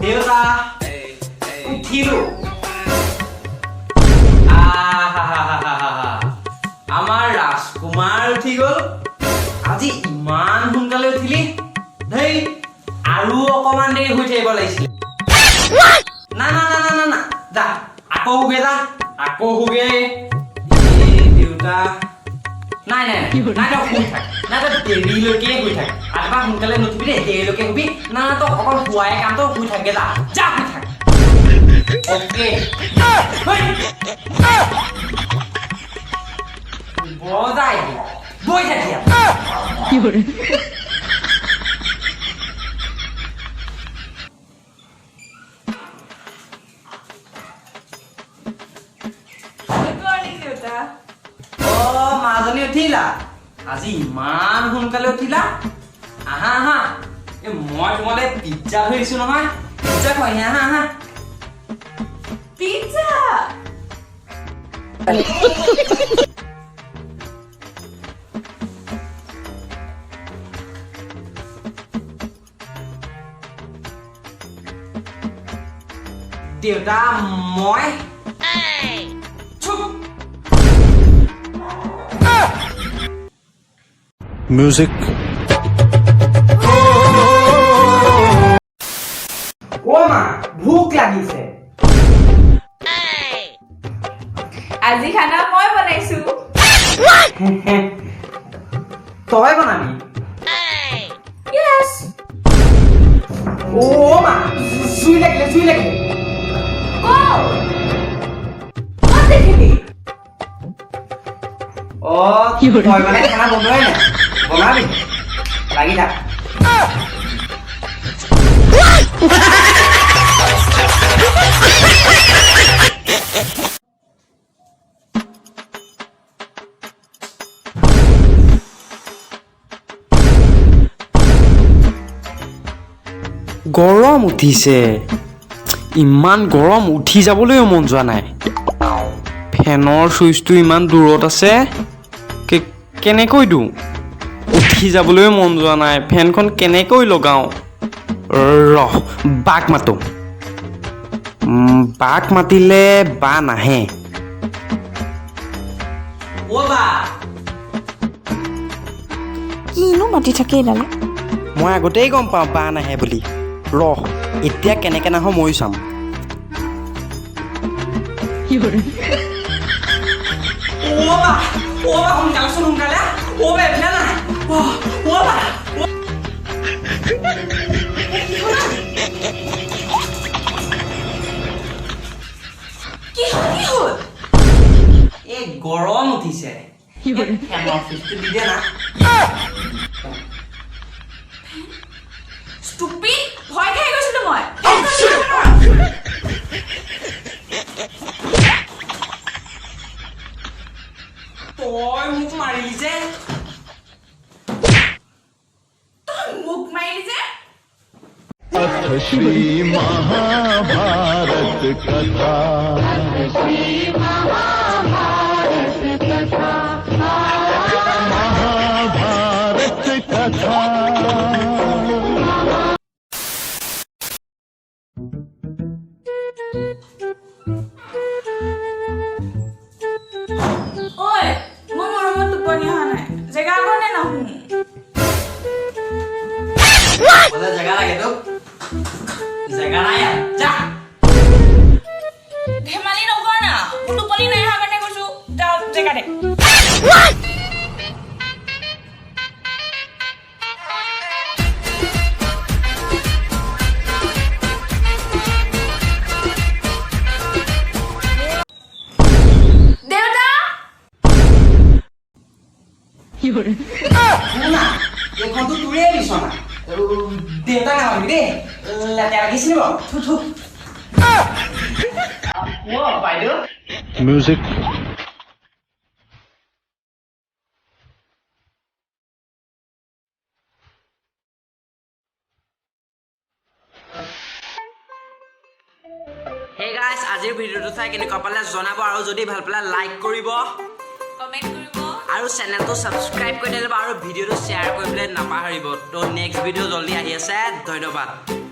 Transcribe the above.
দেউতা উঠিলো আমাৰ ৰাজকুমাৰ উঠি গ'ল আজি ইমান সোনকালে উঠিলি ধেই আৰু অকমান দেৰি হৈ থাকিব লাগিছিল না না না না না যা আকৌ হুগে দেউতা নাই নাই নাই তই শুই থাক নাই তই দেৰিলৈকে শুই থাক ৰাতিপুৱা সোনকালে নুঠিবি দেই দেৰিলৈকে শুবি না না তই অকল শুৱাই কাম তই শুই থাকগে যা শুই থাক অ'কে বজাই বৈ থাকি কি করে মাজনী উঠিলা আজি ইমান সোনকালে উঠিলা আহা আহা মই তোমালে পিজ্জা ধৰিছো নহয় পিজ্জা খুৱাই আহা আহা পিজ্জা দেউতা মই Music. ও মা ভোক লাগিছে আজি খানা মই বনাইছো তই বনাবি ইয়েস ও মা চুই লাগিলে ও কত দেখিলি ও তই মানে খানা বনোৱাই নাই বনাবি লাগি থাক গৰম উঠিছে ইমান গৰম উঠি যাবলৈ মন যোৱা নাই ফেনৰ সুইচটো ইমান দূৰত আছে কেনেকৈ দিওঁ উঠি যাবলৈ মন যোৱা নাই ফেনখন কেনেকৈ লগাওঁ বাক মাতো বাক মাতিলে বা নাহে ও বা কিনো মাতি থাকে এডালে মই আগতেই গম পাওঁ বা নাহে বুলি এতিয়া কেনেকৈ নাহো ময়ো চাম কি করে ও বা সোনকালে ও বা এফালে নাই ও বা কি হল এই গৰম উঠিছে কি কৰে ফেনৰ সুইচটো দি দে না স্টুপিড ভয় খাই গৈছিলো মই তই মোক মাৰিলি যে তই মুখ মাৰিলি যে श्री महाभारत कथा महाभारत कथा ঐ মোৰ মৰমত টোপনি অহা নাই জেগা কাৰণে নাহো বলে জেগা লাগে তোক জেগা নাই যা ধেমালি নকৰ না মোৰ টোপনি নাই অহা কাৰণে কৈছো যাওঁ জেগা দে দেউতা কি কৰে শুনা এইখনতো তোৰে বিচনা দেউতাক নামাৰিবি দেই লেতেৰা লাগিছিল বাৰু থু বাইদেউ Music. হে গাইস আজিৰ ভিডিঅ'টো চাই কেনেকুৱা পালে জনাব আৰু যদি ভাল পালে লাইক কৰিব কমেন্ট কৰিব আৰু চেনেলটো সাবস্ক্ৰাইব কৰি দিব আৰু ভিডিঅ'টো শ্বেয়াৰ কৰিবলৈ নাপাহৰিব তো নেক্সট ভিডিঅ' জলদি আহি আছে ধন্যবাদ